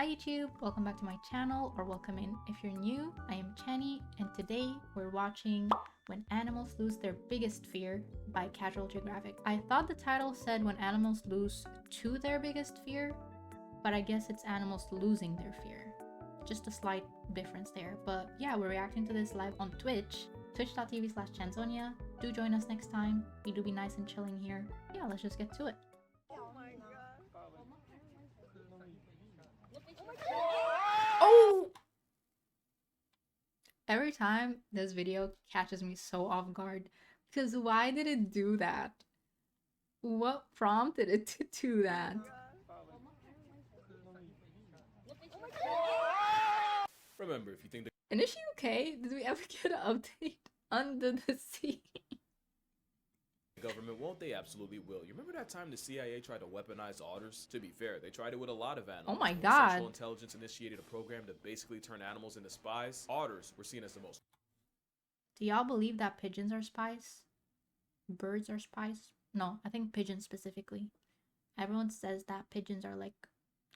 Hi YouTube, welcome back to my channel, or welcome in if you're new. I am Channie, and today we're watching When Animals Lose Their Biggest Fear by Geographic. I thought the title said when animals lose to their biggest fear, but I guess it's animals losing their fear. Just a slight difference there. But yeah, we're reacting to this live on Twitch, twitch.tv/Chanzonia. Do join us next time. We do be nice and chilling here. Yeah, let's just get to it. Oh! Every time this video catches me so off guard, because why did it do that? What prompted it to do that? Remember, if you think And is she okay? Did we ever get an update? Under the sea. the government won't, they absolutely will. You remember that time the CIA tried to weaponize otters? To be fair, they tried it with a lot of animals. Oh my When god. Central Intelligence initiated a program to basically turn animals into spies. Otters were seen as the most. Do y'all believe that pigeons are spies? Birds are spies? No, I think pigeons specifically. Everyone says that pigeons are like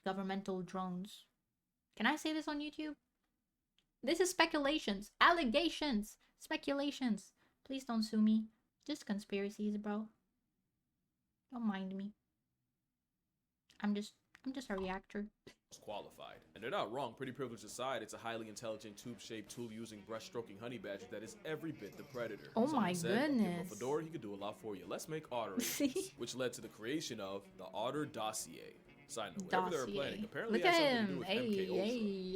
governmental drones. Can I say this on YouTube? This is speculations, allegations, speculations. Please don't sue me. Just conspiracies, bro. Don't mind me. I'm just a reactor. Qualified. And they're not wrong. Pretty privilege aside, it's a highly intelligent tube-shaped tool-using brush-stroking honey badger that is every bit the predator. Oh Someone my said, give him goodness. a fedora, he could do a lot for you. Let's make Otter See? which led to the creation of the Otter Dossier. Side note, whatever they were planning, apparently Look it at has something to do him. with Hey, MK Ultra.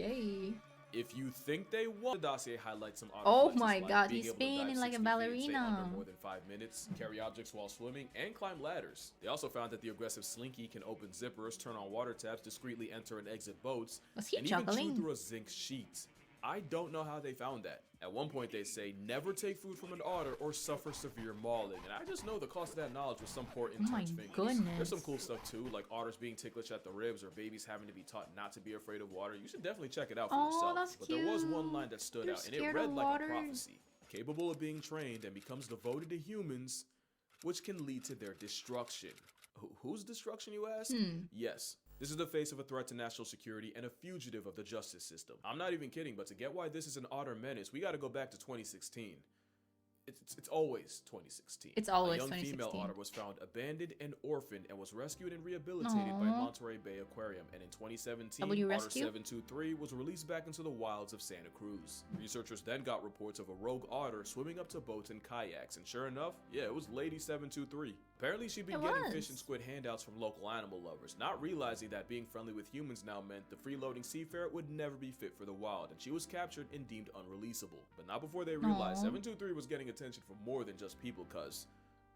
hey. If you think they want, the dossier highlights some otter Oh flex, my like god, being he's able to dive spinning like a 60 feet, stay ballerina. under more than 5 minutes, carry objects while swimming, and climb ladders. They also found that the aggressive Slinky can open zippers, turn on water taps, discreetly enter and exit boats, Was he and even chew juggling? through a zinc sheet. I don't know how they found that. At one point they say, never take food from an otter or suffer severe mauling. And I just know the cost of that knowledge was some poor Oh my intern's fingers. goodness. There's some cool stuff too, like otters being ticklish at the ribs or babies having to be taught not to be afraid of water. You should definitely check it out for Oh, yourself. that's But there was one cute. line that stood They're out, and it scared read of like water. a prophecy. Capable of being trained and becomes devoted to humans, which can lead to their destruction. Whose destruction, you ask? Yes. This is the face of a threat to national security and a fugitive of the justice system. I'm not even kidding, but to get why this is an otter menace, we gotta go back to 2016. It's always 2016. It's always a young 2016. female otter was found abandoned and orphaned and was rescued and rehabilitated by Aww. Monterey Bay Aquarium. And in 2017, W Otter rescue? 723 was released back into the wilds of Santa Cruz. Researchers then got reports of a rogue otter swimming up to boats and kayaks, and sure enough, yeah, it was Lady 723. Apparently, she'd been It getting was. fish and squid handouts from local animal lovers, not realizing that being friendly with humans now meant the freeloading seafarer would never be fit for the wild, and she was captured and deemed unreleasable. But not before they realized Aw. 723 was getting attention from more than just people, cuz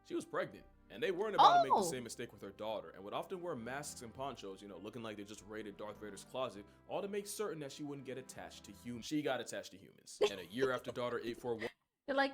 she was pregnant. And they weren't about to make the same mistake with her daughter, and would often wear masks and ponchos, you know, looking like they just raided Darth Vader's closet, all to make certain that she wouldn't get attached to humans. She got attached to humans. And a year after daughter 841 They're like,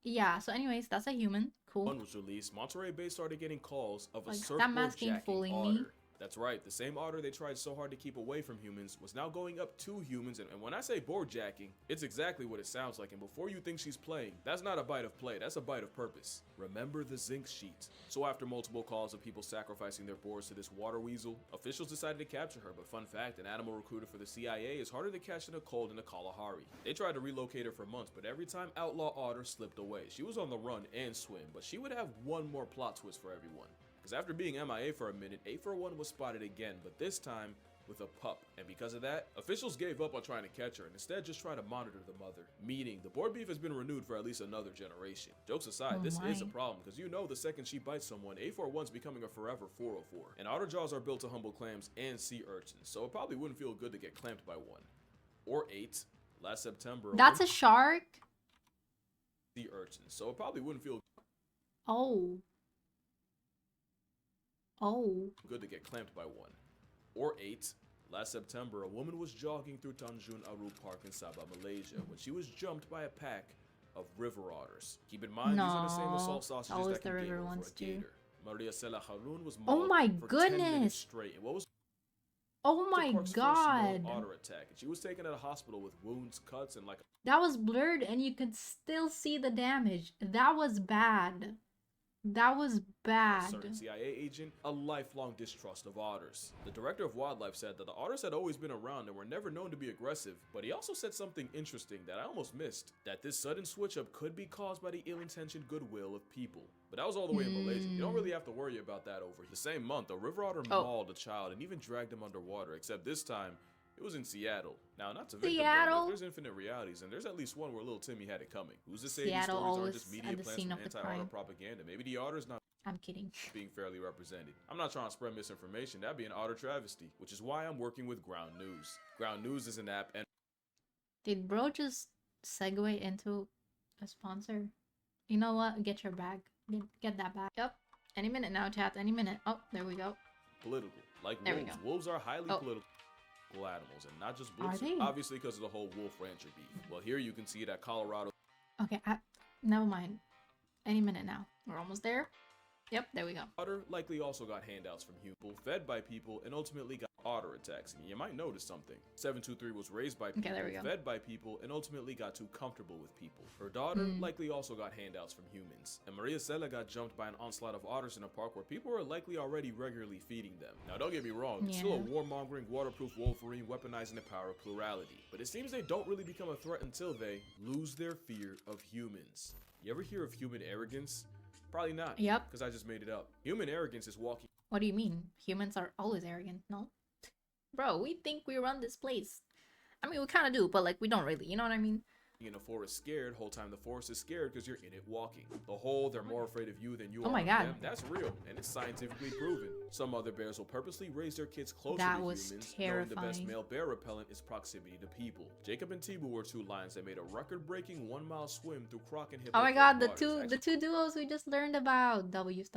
yeah. So anyways, that's a human. Cool. was released, Monterey Bay started getting calls of a Like, that surfboard mask ain't jacking fooling otter. me. That's right, the same otter they tried so hard to keep away from humans was now going up to humans, and when I say board jacking, it's exactly what it sounds like, and before you think she's playing, that's not a bite of play, that's a bite of purpose. Remember the zinc sheet. So after multiple calls of people sacrificing their boards to this water weasel, officials decided to capture her, but fun fact, an animal recruiter for the CIA is harder to catch than a cold in a Kalahari. They tried to relocate her for months, but every time outlaw Otter slipped away. She was on the run and swim, but she would have one more plot twist for everyone. Because after being MIA for a minute, 841 was spotted again, but this time with a pup. And because of that, officials gave up on trying to catch her and instead just tried to monitor the mother. Meaning, the board beef has been renewed for at least another generation. Jokes aside, this is a problem, because you know the second she bites someone, 841's becoming a forever 404. And otter jaws are built to humble clams and sea urchins, so it probably wouldn't feel good to get clamped by one. Or 8. Last September, That's a shark? sea urchins, so it probably wouldn't feel Oh. Oh. good to get clamped by one. Or 8. Last September, a woman was jogging through Tanjung Aru Park in Sabah, Malaysia, when she was jumped by a pack of river otters. Keep in mind, these are the same No, assault sausages always that can the game river over ones a too. gator. Maria Sela Harun was Oh mauled my for 10 minutes goodness. straight. And what was Oh the my park's first god. known otter attack? And she was taken to the hospital with wounds, cuts, and like That was blurred and you could still see the damage. That was bad. That was A bad. certain CIA agent, a lifelong distrust of otters. The director of wildlife said that the otters had always been around and were never known to be aggressive, but he also said something interesting that I almost missed, that this sudden switch up could be caused by the ill-intentioned goodwill of people. But that was all the way in Malaysia. You don't really have to worry about that over here. The same month, a river otter mauled a child and even dragged him underwater, except this time, it was in Seattle. Now, not to victim blame, but there's infinite realities, and there's at least one where little Timmy had it coming. Who's to say these stories aren't just media plans from anti-otter propaganda? Maybe the otter's not I'm kidding. being fairly represented. I'm not trying to spread misinformation. That'd be an otter travesty, which is why I'm working with Ground News. Ground News is an app and Did bro just segue into a sponsor? You know what? Get your bag. Get that bag. Yep. Any minute now, chat. Any minute. Oh, there we go. political. Like There we wolves. go. Wolves are highly political animals, and not just Are wolves. they? Obviously, because of the whole wolf rancher beef. Well, here you can see that Colorado Okay, never mind. Any minute now. We're almost there. Yep, there we go. otter likely also got handouts from people, fed by people, and ultimately got otter attacks. And you might notice something. 723 was raised by people, there we go. fed by people, and ultimately got too comfortable with people. Her daughter likely also got handouts from humans. And Maria Cela got jumped by an onslaught of otters in a park where people were likely already regularly feeding them. Now, don't get me wrong, it's still a warmongering, waterproof Wolverine weaponizing the power of plurality. But it seems they don't really become a threat until they lose their fear of humans. You ever hear of human arrogance? Probably not. Yep. Because I just made it up. Human arrogance is walking What do you mean? Humans are always arrogant, no? Bro, we think we run this place. I mean, we kind of do, but like, we don't really. You know what I mean? in a forest scared, whole time the forest is scared because you're in it walking. The whole they're more afraid of you than you are my of God. them, that's real, and it's scientifically proven. Some other bears will purposely raise their kids closer That to was humans, knowing the best terrifying. male bear repellent is proximity to people. Jacob and Tibu were two lions that made a record-breaking 1-mile swim through Croc and Hippo. Oh my god, the waters. two duos we just learned about. W's.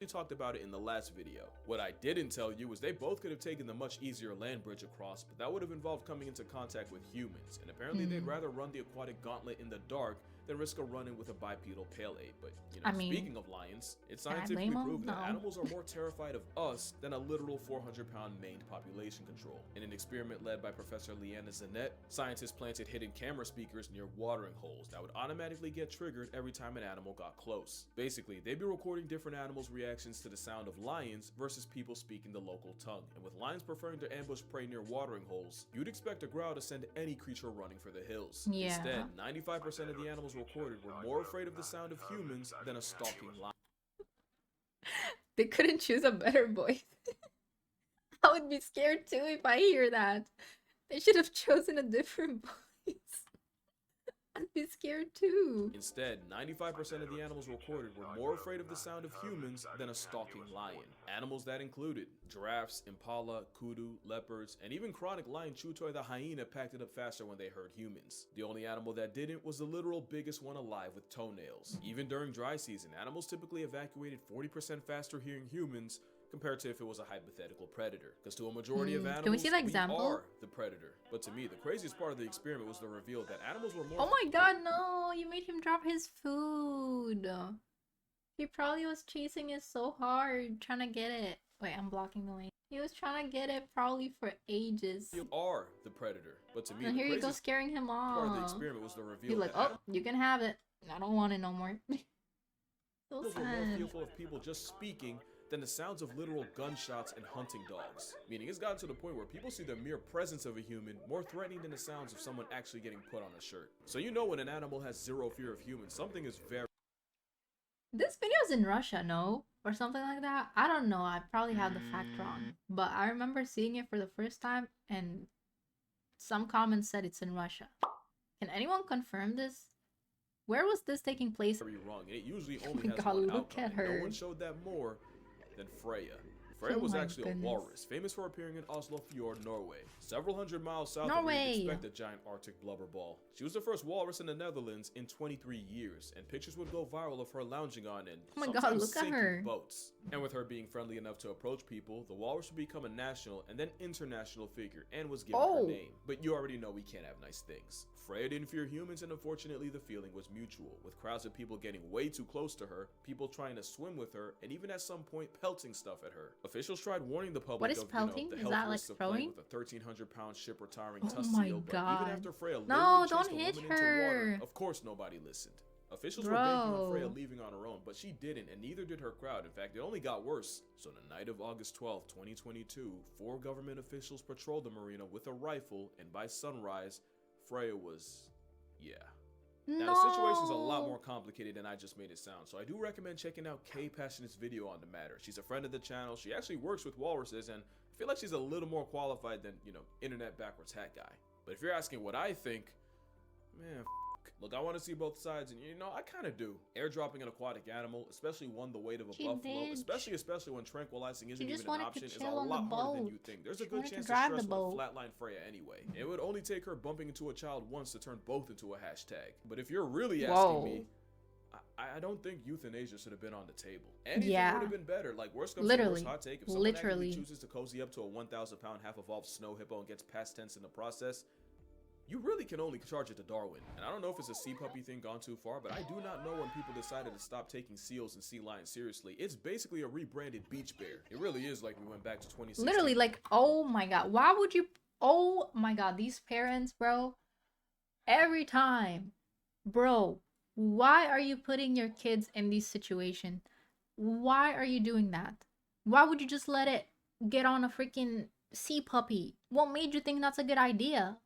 We talked about it in the last video. What I didn't tell you was they both could have taken the much easier land bridge across, but that would have involved coming into contact with humans, and apparently they'd rather run the aquatic gauntlet in the dark than risk a run-in with a bipedal pale ape. But, you know, I mean, speaking of lions, it's can I scientifically blame 'em? proven that No. animals are more terrified of us than a literal 400-pound maned population control. In an experiment led by Professor Leanna Zanette, scientists planted hidden camera speakers near watering holes that would automatically get triggered every time an animal got close. Basically, they'd be recording different animals' reactions to the sound of lions versus people speaking the local tongue. And with lions preferring to ambush prey near watering holes, you'd expect a growl to send any creature running for the hills. Yeah. Instead, 95% of the animals recorded were more afraid of the sound of humans than a stalking lion. They couldn't choose a better voice. I would be scared too if I hear that. They should have chosen a different voice. I'd be scared too. Instead, 95% of the animals recorded were more afraid of the sound of humans than a stalking lion. Animals that included giraffes, impala, kudu, leopards, and even chronic lion Chutoy the hyena packed it up faster when they heard humans. The only animal that didn't was the literal biggest one alive with toenails. Even during dry season, animals typically evacuated 40% faster hearing humans compared to if it was a hypothetical predator. Because to a majority of animals, Can we see the example? are the predator. But to me, the craziest part of the experiment was the reveal that animals were more Oh my god, no! You made him drop his food. He probably was chasing it so hard, trying to get it. Wait, I'm blocking the lane. He was trying to get it probably for ages. You are the predator. But to me, And the here you go craziest scaring him part of the off. experiment was the reveal He's like, that oh, you can have it. I don't want it no more. So animals were more sad. fearful of people just speaking than the sounds of literal gunshots and hunting dogs. Meaning it's gotten to the point where people see the mere presence of a human more threatening than the sounds of someone actually getting put on a shirt. So you know when an animal has zero fear of humans, something is very This video's in Russia, no? Or something like that? I don't know. I probably have the fact wrong. But I remember seeing it for the first time and some comments said it's in Russia. Can anyone confirm this? Where was this taking place? wrong, and it usually only my has God, one look outcome, at and no her. one showed that more than Freya. Freya Oh was my actually goodness. a walrus, famous for appearing in Oslo Fjord, Norway. Several hundred miles south of where Norway. you'd expect a giant Arctic blubber ball. She was the first walrus in the Netherlands in 23 years, and pictures would go viral of her lounging on and Oh my God, sometimes look at sinking her. boats. And with her being friendly enough to approach people, the walrus would become a national and then international figure and was given Oh. her name. But you already know we can't have nice things. Freya didn't fear humans, and unfortunately the feeling was mutual, with crowds of people getting way too close to her, people trying to swim with her, and even at some point pelting stuff at her. Officials tried warning the public What is of pelting? the Is health that, like, risks of playing throwing? with a 1,300-pound ship retiring Oh tusk my seal, but God. even after Freya No, literally don't chased a hit woman into water, her. of course nobody listened. Officials were banking on Freya Bro. leaving on her own, but she didn't, and neither did her crowd. In fact, it only got worse. So the night of August 12, 2022, 4 government officials patrolled the marina with a rifle, and by sunrise, Freya was... yeah. Now, the situation's a lot more complicated than I just made it sound, so I do recommend checking out Kay Passionate's video on the matter. She's a friend of the channel, she actually works with walruses, and I feel like she's a little more qualified than, you know, internet backwards hat guy. But if you're asking what I think, man, look, I want to see both sides, and you know, I kind of do. Airdropping an aquatic animal, especially one the weight of a buffalo, especially when tranquilizing isn't even an option, is a lot harder than you think. There's a good chance to stress will flatline Freya anyway. It would only take her bumping into a child once to turn both into a hashtag. But if you're really asking me, I don't think euthanasia should have been on the table. Anything would have been better. Like, worst comes to worst, hot take, if someone actually chooses to cozy up to a 1,000-pound half-evolved snow hippo and gets past tense in the process, you really can only charge it to Darwin. And I don't know if it's a sea puppy thing gone too far, but I do not know when people decided to stop taking seals and sea lions seriously. It's basically a rebranded beach bear. It really is like we went back to 2016. Literally, like, oh my god, why would you... oh my god, these parents, bro, every time, bro, why are you putting your kids in these situations? Why are you doing that? Why would you just let it get on a freaking sea puppy? What made you think that's a good idea?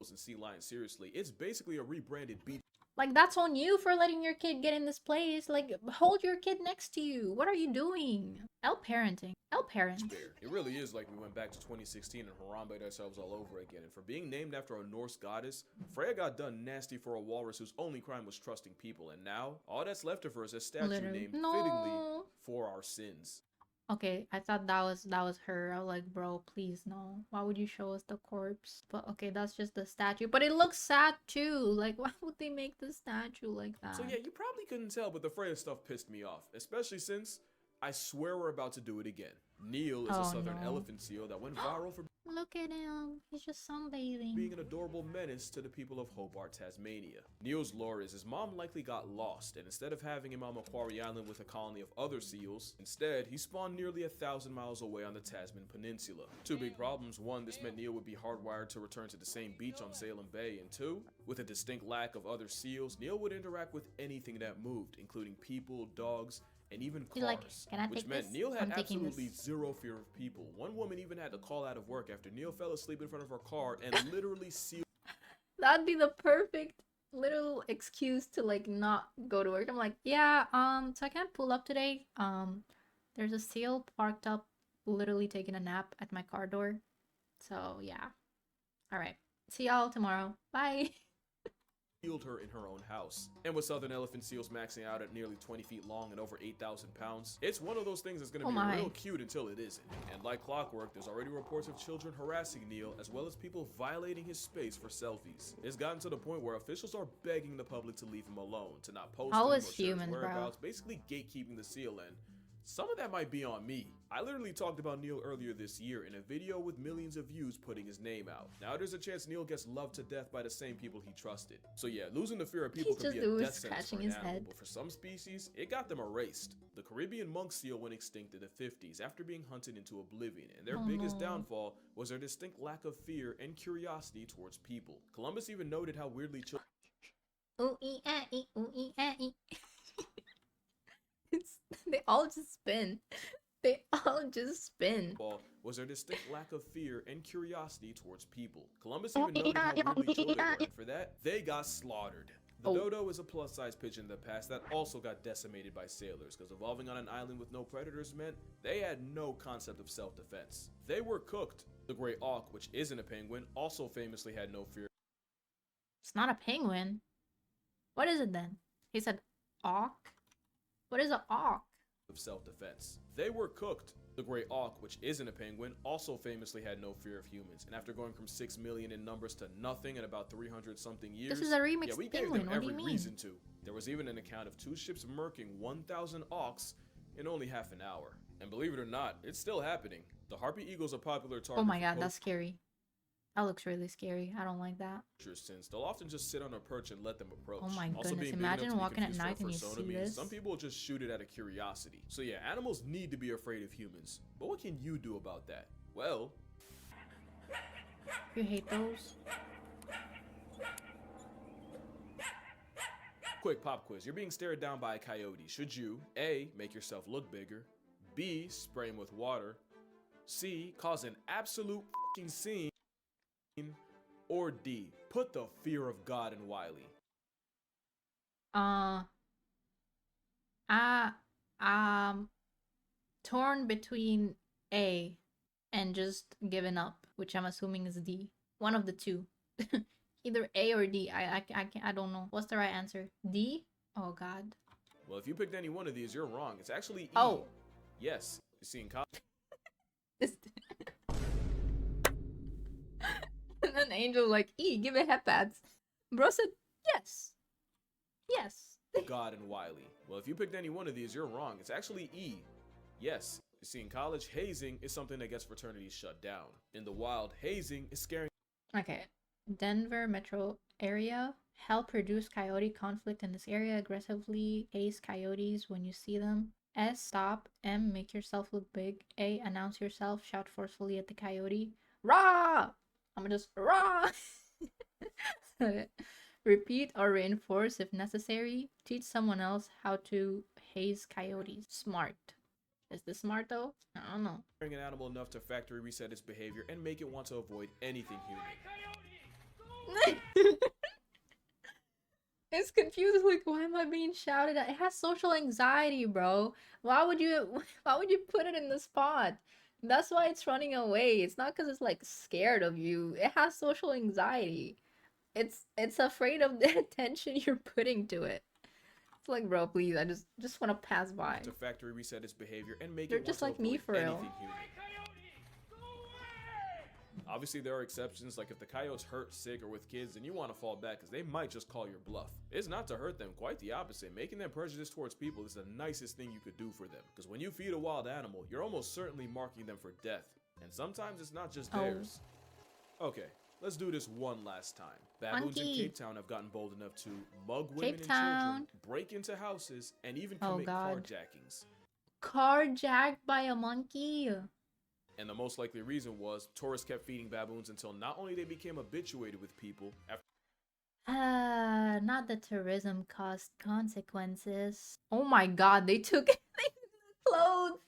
And sea lions seriously, it's basically a rebranded beach. Like, that's on you for letting your kid get in this place. Like, hold your kid next to you. What are you doing? Parenting. Parent. It really is like we went back to 2016 and harambeed ourselves all over again. And for being named after a Norse goddess, Freya got done nasty for a walrus whose only crime was trusting people. And now, all that's left of her is a statue named fittingly for our sins. Okay, I thought that was her. I was like, bro, please no. Why would you show us the corpse? But okay, that's just the statue. But it looks sad too. Like, why would they make the statue like that? So yeah, you probably couldn't tell, but the Freya stuff pissed me off. Especially since I swear we're about to do it again. Neil is a southern elephant seal that went viral for... Look at him. He's just sunbathing. ...being an adorable menace to the people of Hobart, Tasmania. Neil's lore is his mom likely got lost, and instead of having him on Macquarie Island with a colony of other seals, instead, he spawned nearly 1,000 miles away on the Tasman Peninsula. Two big problems. One, this meant Neil would be hardwired to return to the same beach on Salem Bay, and two, with a distinct lack of other seals, Neil would interact with anything that moved, including people, dogs, and even cars, which meant Neil had absolutely zero fear of people. One woman even had to call out of work after Neil fell asleep in front of her car and literally sealed. That'd be the perfect little excuse to like not go to work. I'm like, yeah, so I can't pull up today. There's a seal parked up, literally taking a nap at my car door. So yeah. All right. See y'all tomorrow. Bye. Sealed her in her own house. And with southern elephant seals maxing out at nearly 20 feet long and over 8,000 pounds, it's one of those things that's gonna be real cute until it isn't. And like clockwork, there's already reports of children harassing Neil, as well as people violating his space for selfies. It's gotten to the point where officials are begging the public to leave him alone, to not post him or share his whereabouts, basically gatekeeping the seal, and some of that might be on me. I literally talked about Neil earlier this year in a video with millions of views putting his name out. Now there's a chance Neil gets loved to death by the same people he trusted. So yeah, losing the fear of people could be a death sentence for an animal, but for some species, it got them erased. The Caribbean monk seal went extinct in the 50s after being hunted into oblivion, and their biggest downfall was their distinct lack of fear and curiosity towards people. Columbus even noted how weirdly children they all just spin. They all just spin. Was their distinct lack of fear and curiosity towards people. Columbus even noted how weirdly chill they were, and for that, they got slaughtered. The dodo is a plus-size pigeon in the past that also got decimated by sailors, because evolving on an island with no predators meant they had no concept of self-defense. They were cooked. The gray auk, which isn't a penguin, also famously had no fear. It's not a penguin. What is it then? He said auk? What is an auk? Of self-defense. They were cooked. The gray auk, which isn't a penguin, also famously had no fear of humans, and after going from 6 million in numbers to nothing in about 300-something years, this is a remixed we penguin. gave them every reason to. There was even an account of 2 ships murking 1,000 auks in only half an hour. And believe it or not, it's still happening. The harpy eagle's a popular target. Oh my god, that's scary. That looks really scary. I don't like that. Since they'll often just sit on a perch and let them approach. Oh my goodness, imagine walking at night and you see this. Some people just shoot it out of curiosity. So yeah, animals need to be afraid of humans. But what can you do about that? Well... You hate those? quick pop quiz. You're being stared down by a coyote. Should you A, make yourself look bigger, B, spray him with water, C, cause an absolute fucking scene, or D, put the fear of God in Wiley? Torn between A and just given up, which I'm assuming is D. One of the two. Either A or D. I don't know. What's the right answer? D? Oh god. Well, if you picked any one of these, you're wrong. It's actually E. Oh. Yes. You see in college. And then Angel like, E, give it head pads. Bro said, yes. Yes. God and Wiley. Well, if you picked any one of these, you're wrong. It's actually E. Yes. You see, in college, hazing is something that gets fraternities shut down. In the wild, hazing is scaring. Okay. Denver metro area. Help reduce coyote conflict in this area. Aggressively haze coyotes when you see them. S, stop. M, make yourself look big. A, announce yourself. Shout forcefully at the coyote. Rah! I'm gonna just rah! Repeat or reinforce if necessary. Teach someone else how to haze coyotes. Smart. Is this smart though? I don't know. An animal enough to factory reset its behavior and make it want to avoid anything human. It's confused, like, why am I being shouted at? It has social anxiety, bro. Why would you put it in the spot? That's why it's running away. It's not because it's like scared of you. It has social anxiety. It's afraid of the attention you're putting to it. It's like, bro, please, I just want to pass by. To factory reset its behavior and make You're it just want like to me avoid for real. anything human. Obviously, there are exceptions, like if the coyotes hurt, sick, or with kids, then you want to fall back because they might just call your bluff. It's not to hurt them, quite the opposite. Making them prejudiced towards people is the nicest thing you could do for them. Because when you feed a wild animal, you're almost certainly marking them for death. And sometimes it's not just theirs. Okay, let's do this one last time. Baboons in Cape Town have gotten bold enough to mug women and children, break into houses, and even commit carjackings. Carjacked by a monkey? And the most likely reason was tourists kept feeding baboons until not only they became habituated with people after not the tourism caused consequences. Oh my god, they took the clothes.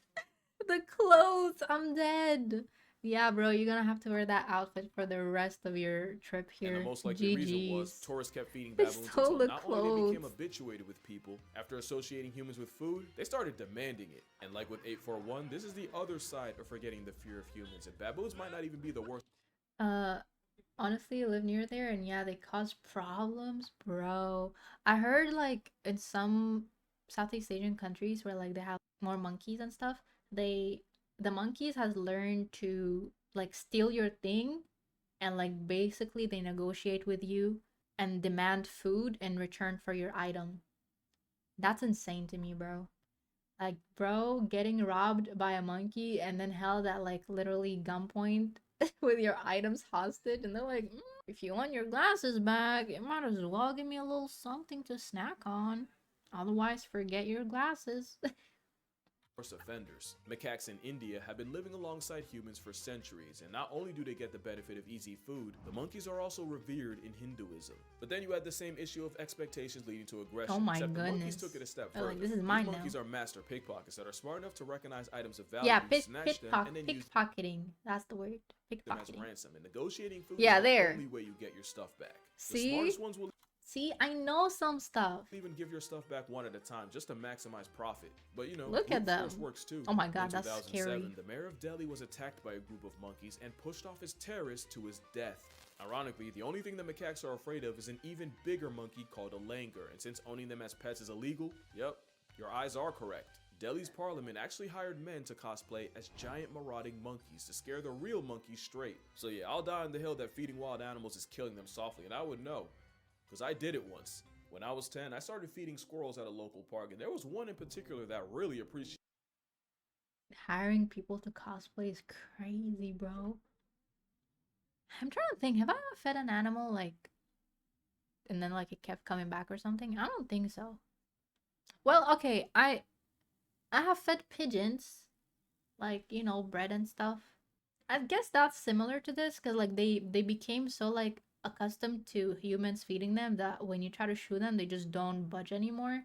The clothes. I'm dead. Yeah, bro, you're gonna have to wear that outfit for the rest of your trip here. And the most likely reason was tourists kept feeding baboons until not only they became habituated with people. After associating humans with food, they started demanding it. And like with 841, this is the other side of forgetting the fear of humans. And baboons might not even be the worst. Honestly, I live near there, and yeah, they cause problems, bro. I heard like in some Southeast Asian countries where like they have more monkeys and stuff, the monkeys has learned to like steal your thing, and like basically they negotiate with you and demand food in return for your item. That's insane to me, bro. Like, bro, getting robbed by a monkey and then held at like literally gunpoint with your items hostage, and they're like, if you want your glasses back, you might as well give me a little something to snack on. Otherwise, forget your glasses. Offenders. Macaques in India have been living alongside humans for centuries, and not only do they get the benefit of easy food, the monkeys are also revered in Hinduism. But then you had the same issue of expectations leading to aggression. Oh my except goodness. The monkeys took it a step further. Like, this is mine These monkeys now. are master pickpockets that are smart enough to recognize items of value, Yeah, snatch them, and then use pickpocketing. That's the word. them as Pickpocketing. ransom. And negotiating food Yeah, is there. the only way you get your stuff back. See? The smartest ones will See, I know some stuff. even give your stuff back one at a time just to maximize profit. But you know, Look at brute them. force works too. Oh my god, In that's 2007, scary. the mayor of Delhi was attacked by a group of monkeys and pushed off as terrorist to his death. Ironically, the only thing the macaques are afraid of is an even bigger monkey called a langur, and since owning them as pets is illegal, yep, your eyes are correct. Delhi's parliament actually hired men to cosplay as giant marauding monkeys to scare the real monkeys straight. So yeah, I'll die on the hill that feeding wild animals is killing them softly, and I would know, because I did it once. When I was 10, I started feeding squirrels at a local park, and there was one in particular that really appreciated. Hiring people to cosplay is crazy, bro. I'm trying to think, have I ever fed an animal like and then like it kept coming back or something? I don't think so. Well, okay, I have fed pigeons, like, bread and stuff. I guess that's similar to this because like they became so like accustomed to humans feeding them that when you try to shoot them, they just don't budge anymore.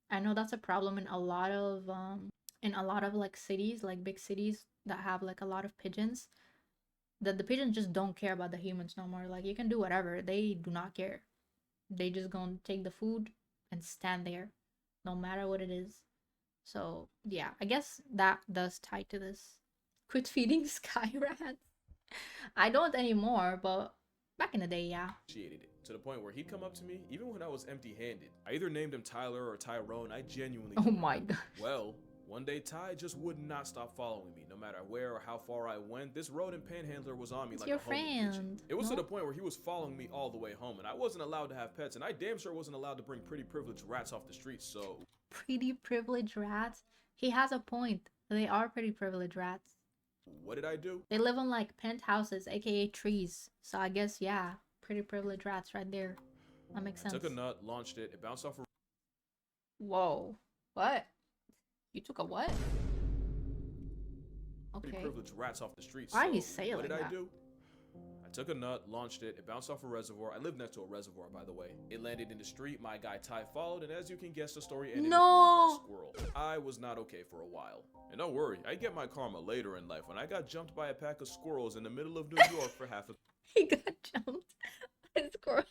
I know that's a problem in a lot of like cities, like big cities that have like a lot of pigeons. That the pigeons just don't care about the humans no more. Like you can do whatever, they do not care. They just gonna take the food and stand there, no matter what it is. So yeah, I guess that does tie to this. Quit feeding sky rats. I don't anymore, but back in the day, yeah. Appreciated it to the point where he'd come up to me even when I was empty-handed. I either named him Tyler or Tyrone. I genuinely Oh my god. Well, one day Ty just would not stop following me, no matter where or how far I went. This rodent panhandler was on me It's like your a homing pigeon. friend. It was No? to the point where he was following me all the way home, and I wasn't allowed to have pets, and I damn sure wasn't allowed to bring pretty privileged rats off the streets. So Pretty privileged rats. He has a point. They are pretty privileged rats. what did I do? They live on like penthouses, aka trees. So I guess yeah, pretty privileged rats right there. That makes sense. I took a nut, launched it, it bounced off a Whoa. What? You took a what? pretty Okay. privileged rats off the streets. Why so do you say it what like did I that? do? I took a nut, launched it, it bounced off a reservoir. I live next to a reservoir, by the way. It landed in the street, my guy Ty followed, and as you can guess, the story ended with one less squirrel. I was not okay for a while. And don't worry, I get my karma later in life when I got jumped by a pack of squirrels in the middle of New York for half a He got jumped by squirrels.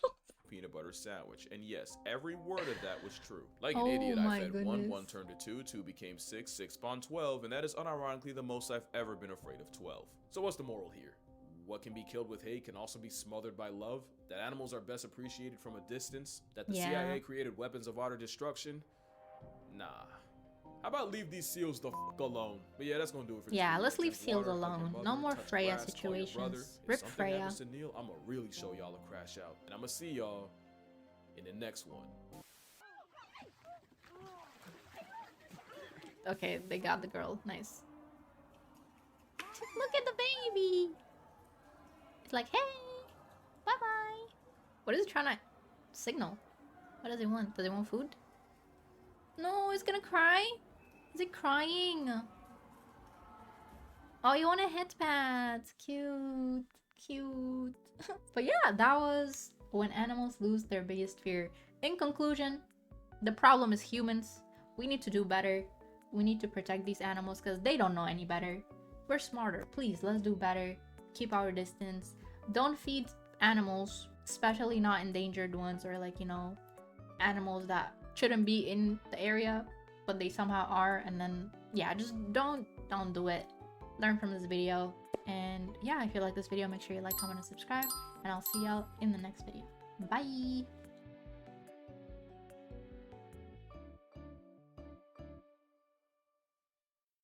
peanut butter sandwich. And yes, every word of that was true. Like an Oh idiot, I my fed goodness. 1 turned to 2, 2 became 6, 6 spawned 12, and that is unironically the most I've ever been afraid of 12. So what's the moral here? What can be killed with hate can also be smothered by love. That animals are best appreciated from a distance. That the Yeah. CIA created weapons of utter destruction. Nah. How about leave these seals the f alone? But yeah, that's gonna do it for this Yeah, video. let's leave Drink seals water, hug your alone. mother, No more touch Freya grass, call your brother. situations. If Rip something Freya. happens to Neil, I'ma really show y'all a crash out. And I'ma see y'all in the next one. Okay, they got the girl. Nice. Look at the baby. It's like, hey, bye bye. What is it trying to signal? What does it want? Does it want food? No, it's gonna cry. Is it crying? Oh, you want a headpad? Cute, cute. But yeah, that was when animals lose their biggest fear. In conclusion, the problem is humans. We need to do better. We need to protect these animals because they don't know any better. We're smarter. Please, let's do better. Keep our distance. Don't feed animals, especially not endangered ones or like, you know, animals that shouldn't be in the area, but they somehow are. And then, yeah, just don't do it. Learn from this video. And yeah, if you like this video, make sure you like, comment, and subscribe. And I'll see y'all in the next video. Bye!